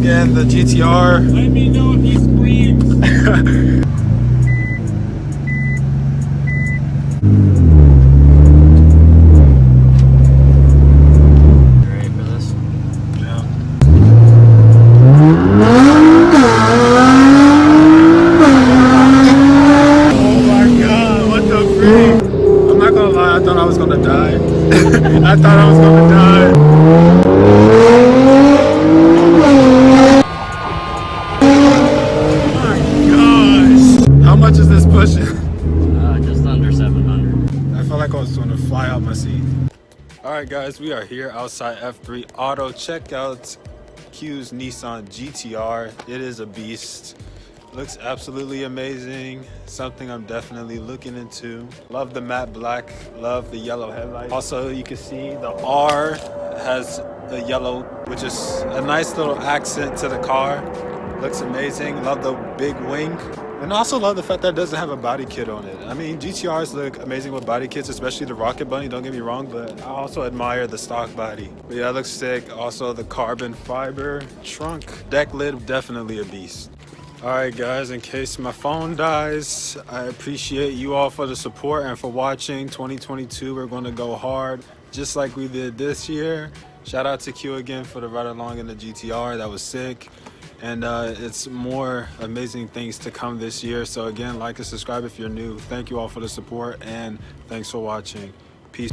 again, the GTR. Let me know if he screams. Ready for this? Yeah. Oh my god, what the freak? I'm not gonna lie, I thought I was gonna die. I thought I was gonna die. Oh my gosh. How much is this pushing? Just under 700. I felt like I was gonna fly out my seat. Alright guys, we are here outside F3 Auto. Check out Q's Nissan GTR. It is a beast. Looks absolutely amazing. Something I'm definitely looking into. Love the matte black, love the yellow headlights. Also, you can see the R has a yellow, which is a nice little accent to the car. Looks amazing. Love the big wing. And I also love the fact that it doesn't have a body kit on it. I mean, GTRs look amazing with body kits, especially the Rocket Bunny, don't get me wrong, but I also admire the stock body. But yeah, it looks sick. Also, the carbon fiber trunk. Deck lid, definitely a beast. Alright guys, in case my phone dies, I appreciate you all for the support and for watching. 2022, we're going to go hard, just like we did this year. Shout out to Q again for the ride along in the GTR. That was sick. And it's more amazing things to come this year. So again, like and subscribe if you're new. Thank you all for the support and thanks for watching. Peace.